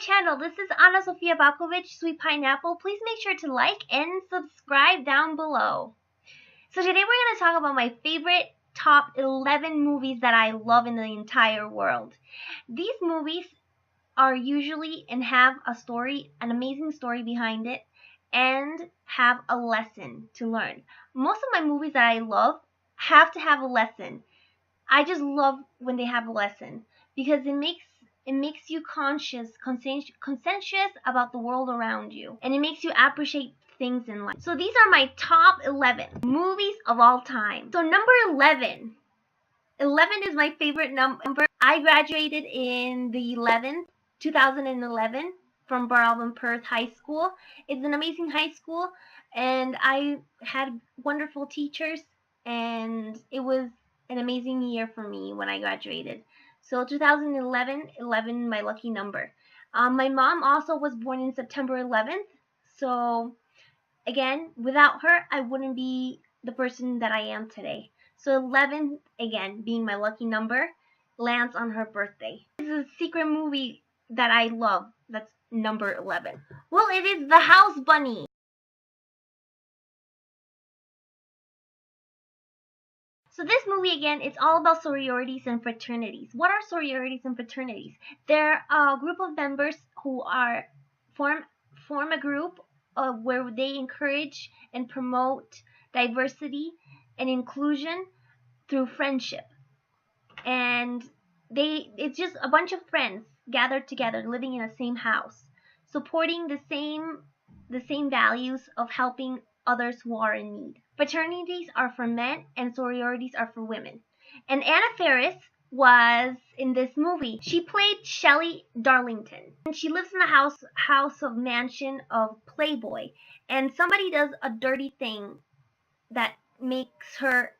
channel. This is Anna Sofia Bakovic, Sweet Pineapple. Please make sure to like and subscribe down below. So today we're going to talk about my favorite top 11 movies that I love in the entire world. These movies are usually and have a story, an amazing story behind it, and have a lesson to learn. Most of my movies that I love have to have a lesson. I just love when they have a lesson because it makes you conscious about the world around you, and it makes you appreciate things in life. So these are my top 11 movies of all time. So number 11 is my favorite number. I graduated in the 2011 from Baralban Perth High School. It's an amazing high school, and I had wonderful teachers, and it was an amazing year for me when I graduated. So 2011, 11, my lucky number. My mom also was born in September 11th. So again, without her, I wouldn't be the person that I am today. So 11, again, being my lucky number, lands on her birthday. This is a secret movie that I love. That's number 11. Well, it is The House Bunny. So this movie, again, it's all about sororities and fraternities. What are sororities and fraternities? They're a group of members who form a group where they encourage and promote diversity and inclusion through friendship. And it's just a bunch of friends gathered together, living in the same house, supporting the same values of helping others who are in need. Fraternities are for men and sororities are for women. And Anna Faris was in this movie. She played Shelley Darlington. And she lives in the house of mansion of Playboy. And somebody does a dirty thing that makes her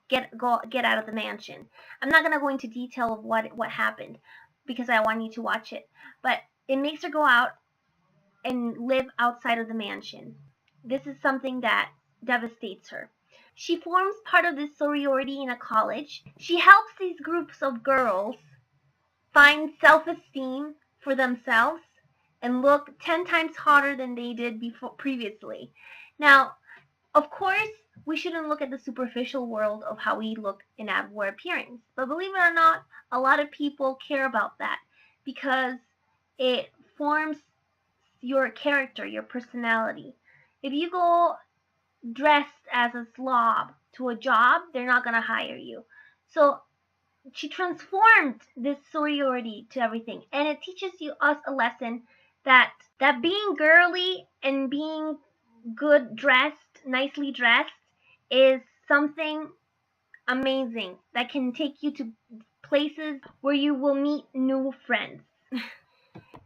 get out of the mansion. I'm not gonna go into detail of what happened because I want you to watch it. But it makes her go out and live outside of the mansion. This is something that devastates her. She forms part of this sorority in a college. She helps these groups of girls find self-esteem for themselves and look 10 times hotter than they did previously. Now, of course, we shouldn't look at the superficial world of how we look in our appearance. But believe it or not, a lot of people care about that because it forms your character, your personality. If you go dressed as a slob to a job, they're not going to hire you. So she transformed this sorority to everything, and it teaches us a lesson that being girly and being good dressed, nicely dressed, is something amazing that can take you to places where you will meet new friends.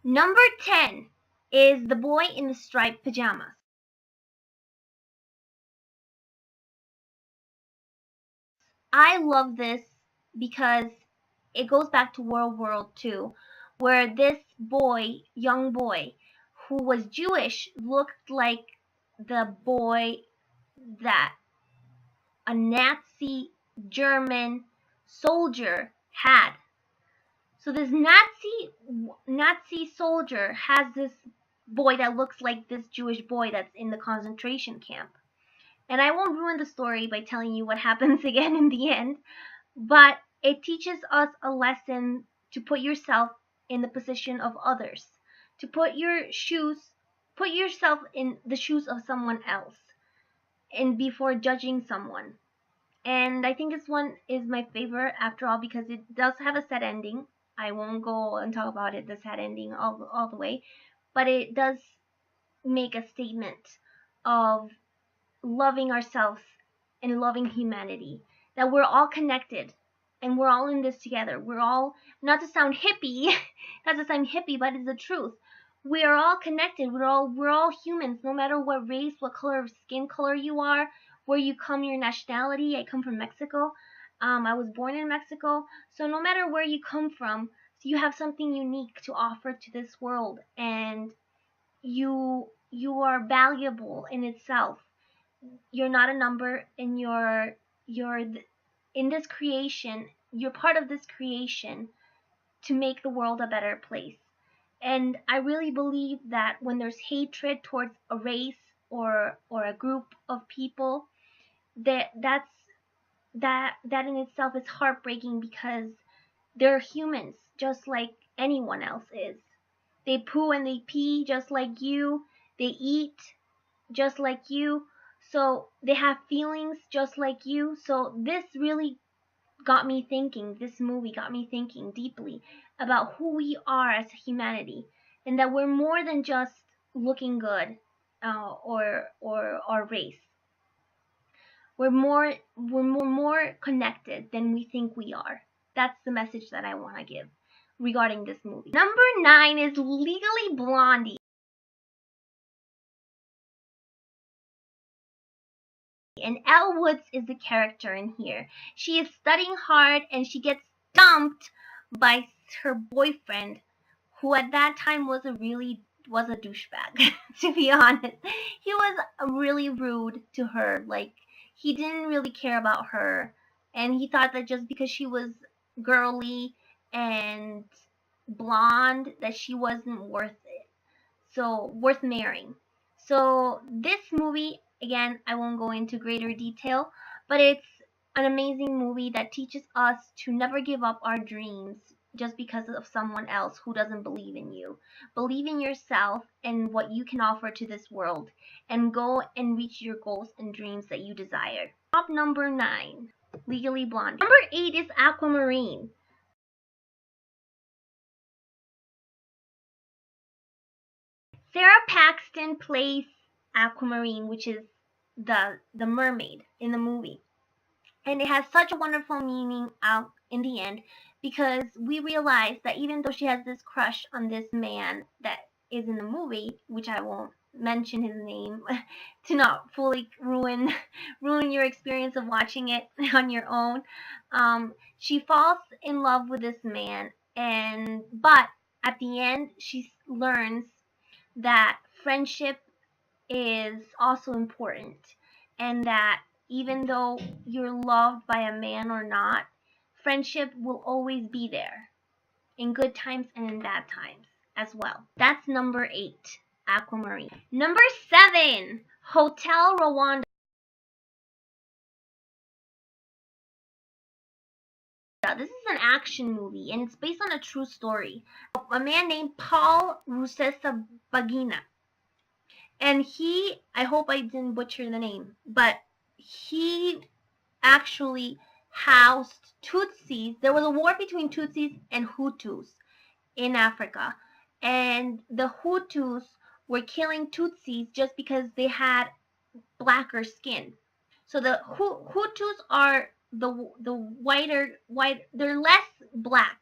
Number 10 is The Boy in the Striped Pajamas. I love this because it goes back to World War II, where this young boy, who was Jewish, looked like the boy that a Nazi German soldier had. So this Nazi soldier has this boy that looks like this Jewish boy that's in the concentration camp. And I won't ruin the story by telling you what happens again in the end, but it teaches us a lesson to put yourself in the position of others, to put yourself in the shoes of someone else, and before judging someone. And I think this one is my favorite after all because it does have a sad ending. I won't go and talk about it, the sad ending all the way, but it does make a statement of loving ourselves and loving humanity, that we're all connected and we're all in this together. We're all, not to sound hippie, but it's the truth. We are all connected. We're all humans, no matter what race, what color of skin color you are, where you come, your nationality. I come from Mexico. I was born in Mexico. So no matter where you come from, you have something unique to offer to this world, and you are valuable in itself. You're not a number, and you're in this creation. You're part of this creation to make the world a better place. And I really believe that when there's hatred towards a race or a group of people, that in itself is heartbreaking, because they're humans just like anyone else is. They poo and they pee just like you. They eat just like you. So they have feelings just like you. So this really got me thinking, this movie got me thinking deeply about who we are as humanity, and that we're more than just looking good, or our race. We're more connected than we think we are. That's the message that I want to give regarding this movie. Number 9 is Legally Blondie. And Elle Woods is the character in here. She is studying hard and she gets dumped by her boyfriend, who at that time was a douchebag. To be honest, he was really rude to her. Like, he didn't really care about her, and he thought that just because she was girly and blonde, that she wasn't worth marrying. So this movie, again, I won't go into greater detail, but it's an amazing movie that teaches us to never give up our dreams just because of someone else who doesn't believe in you. Believe in yourself and what you can offer to this world, and go and reach your goals and dreams that you desire. Top number 9, Legally Blonde. Number 8 is Aquamarine. Sarah Paxton plays Aquamarine, which is the mermaid in the movie. And it has such a wonderful meaning out in the end, because we realize that even though she has this crush on this man that is in the movie, which I won't mention his name to not fully ruin your experience of watching it on your own, she falls in love with this man, but at the end she learns that friendship is also important, and that even though you're loved by a man or not, friendship will always be there in good times and in bad times as well. That's number 8, Aquamarine. Number 7, Hotel Rwanda. This is an action movie, and it's based on a true story. A man named Paul Rusesabagina. And I hope I didn't butcher the name, but he actually housed Tutsis. There was a war between Tutsis and Hutus in Africa. And the Hutus were killing Tutsis just because they had blacker skin. So the Hutus are the they're less black,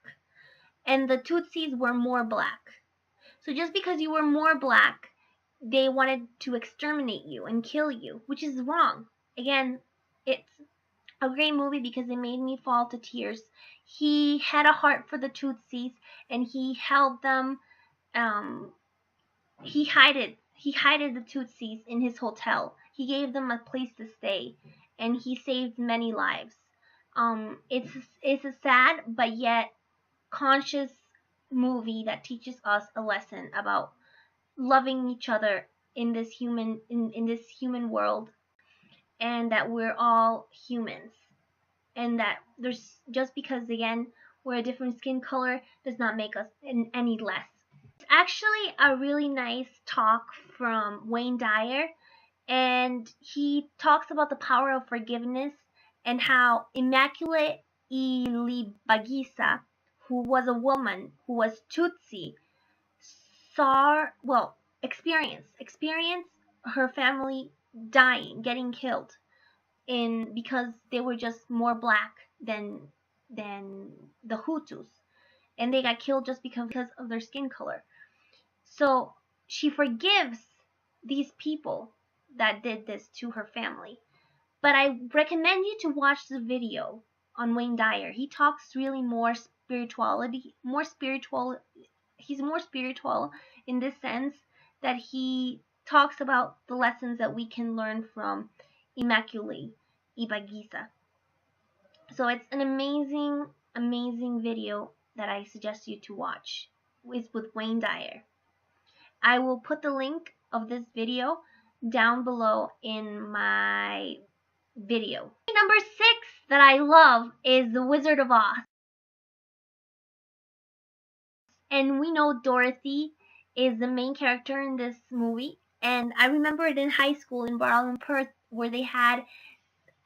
and the Tutsis were more black. So just because you were more black, they wanted to exterminate you and kill you, which is wrong. Again, it's a great movie because it made me fall to tears. He had a heart for the Tutsis, and he helped them. Um, he hided the Tutsis in his hotel. He gave them a place to stay, and he saved many lives. It's a sad but yet conscious movie that teaches us a lesson about loving each other in this human world, and that we're all humans, and that there's just because, again, we're a different skin color does not make us any less. It's actually a really nice talk from Wayne Dyer, and he talks about the power of forgiveness, and how Immaculée Ilibagiza, who was a woman who was Tutsi, saw experience her family dying, getting killed, in because they were just more black than the Hutus, and they got killed just because of their skin color. So she forgives these people that did this to her family. But I recommend you to watch the video on Wayne Dyer. He talks really more spiritual. He's more spiritual in this sense, that he talks about the lessons that we can learn from Immaculée Ibagiza. So it's an amazing video that I suggest you to watch. is with Wayne Dyer. I will put the link of this video down below in my video. Number 6 that I love is The Wizard of Oz. And we know Dorothy is the main character in this movie. And I remember it in high school in Barl Perth where they had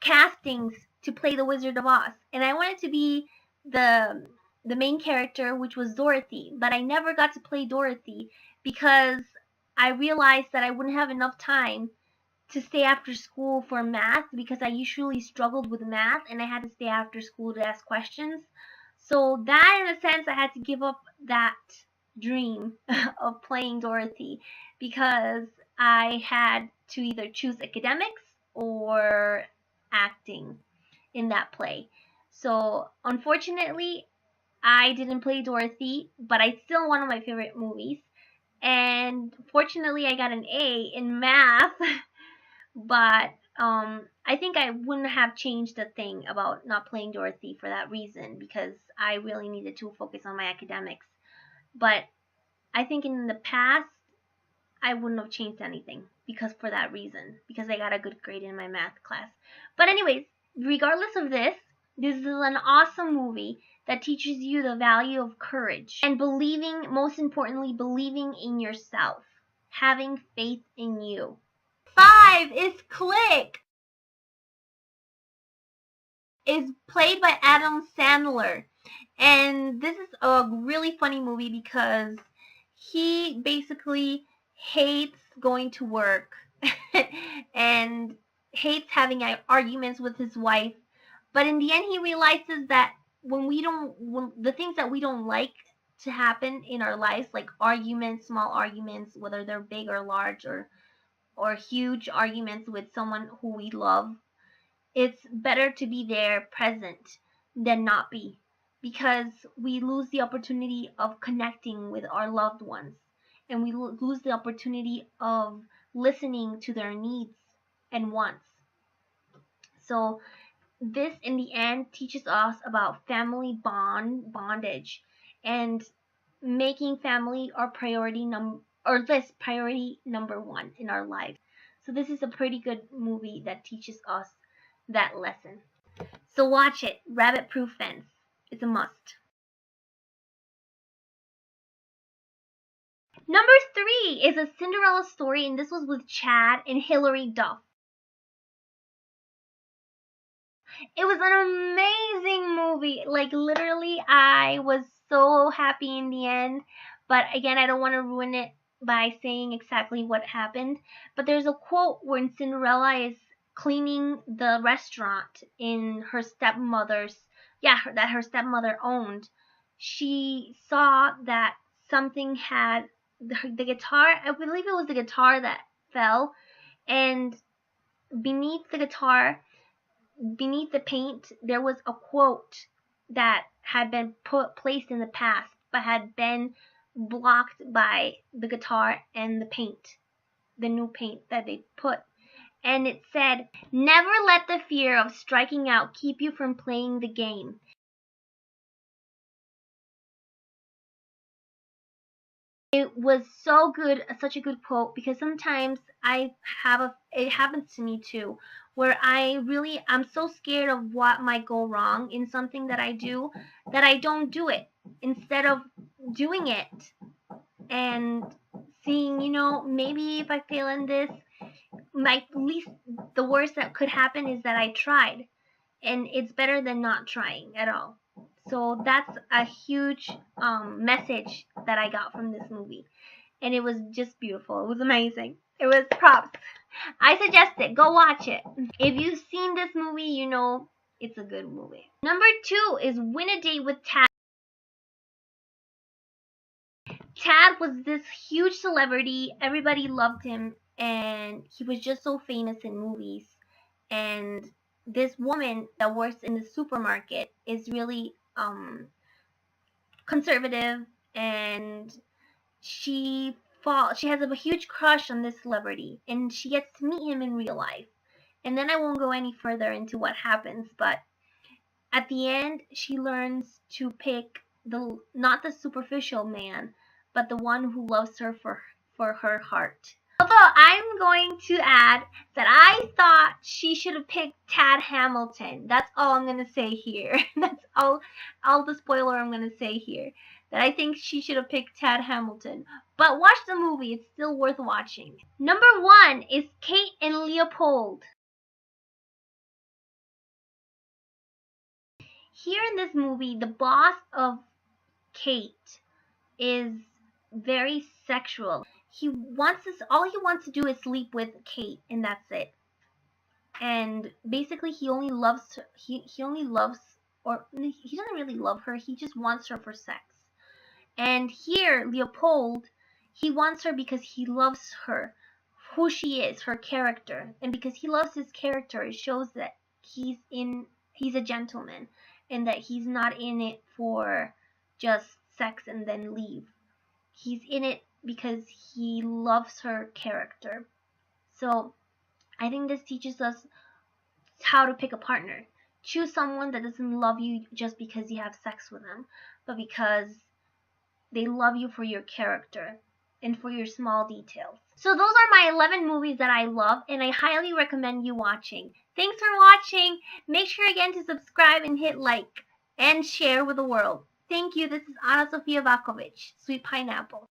castings to play the Wizard of Oz. And I wanted to be the main character, which was Dorothy. But I never got to play Dorothy because I realized that I wouldn't have enough time to stay after school for math because I usually struggled with math and I had to stay after school to ask questions. So that, in a sense, I had to give up that dream of playing Dorothy because I had to either choose academics or acting in that play. So unfortunately, I didn't play Dorothy, but it's still one of my favorite movies. And fortunately, I got an A in math, but I think I wouldn't have changed a thing about not playing Dorothy for that reason because I really needed to focus on my academics. But I think in the past, I wouldn't have changed anything because for that reason, because I got a good grade in my math class. But anyways, regardless of this, this is an awesome movie that teaches you the value of courage and believing, most importantly, believing in yourself, having faith in you. 5 is Click. Is played by Adam Sandler. And this is a really funny movie because he basically hates going to work and hates having arguments with his wife. But in the end, he realizes that when the things that we don't like to happen in our lives, like arguments, small arguments, whether they're big or large or huge arguments with someone who we love, it's better to be there present than not be because we lose the opportunity of connecting with our loved ones and we lose the opportunity of listening to their needs and wants. So this in the end teaches us about family bondage and making family our priority priority number 1 in our life. So this is a pretty good movie that teaches us that lesson. So watch it. Rabbit Proof Fence. It's a must. Number 3 is a Cinderella story, and this was with Chad and Hilary Duff. It was an amazing movie. Like literally, I was so happy in the end. But again, I don't want to ruin it by saying exactly what happened. But there's a quote when Cinderella is cleaning the restaurant in her stepmother's, that her stepmother owned. She saw that something had the guitar. I believe it was the guitar that fell, and beneath the guitar, beneath the paint, there was a quote that had been placed in the past, but had been blocked by the guitar and the paint, the new paint that they put. And it said, "Never let the fear of striking out keep you from playing the game." It was so good, such a good quote, because sometimes it happens to me too, where I'm so scared of what might go wrong in something that I do, that I don't do it. Instead of doing it and seeing, maybe if I fail in this, at least the worst that could happen is that I tried. And it's better than not trying at all. So that's a huge message that I got from this movie. And it was just beautiful. It was amazing. It was props. I suggest it. Go watch it. If you've seen this movie, you know it's a good movie. Number 2 is Win a Date with Tad. Tad was this huge celebrity. Everybody loved him. And he was just so famous in movies. And this woman that works in the supermarket is really conservative, and she has a huge crush on this celebrity, and she gets to meet him in real life. And then I won't go any further into what happens, but at the end she learns to pick not the superficial man, but the one who loves her for her heart. Although I'm going to add that I thought she should have picked Tad Hamilton. That's all I'm going to say here. That's all the spoiler I'm going to say here. That I think she should have picked Tad Hamilton. But watch the movie. It's still worth watching. Number 1 is Kate and Leopold. Here in this movie, the boss of Kate is very sexual. All he wants to do is sleep with Kate, and that's it. And basically he only loves her, he only loves, or he doesn't really love her, he just wants her for sex. And here Leopold, he wants her because he loves her, who she is, her character. And because he loves his character, it shows that he's a gentleman, and that he's not in it for just sex and then leave. He's in it because he loves her character. So I think this teaches us how to pick a partner. Choose someone that doesn't love you just because you have sex with them, but because they love you for your character and for your small details. So those are my 11 movies that I love, and I highly recommend you watching. Thanks for watching. Make sure again to subscribe and hit like and share with the world. Thank you. This is Anna Sofia Vakovic, Sweet Pineapple.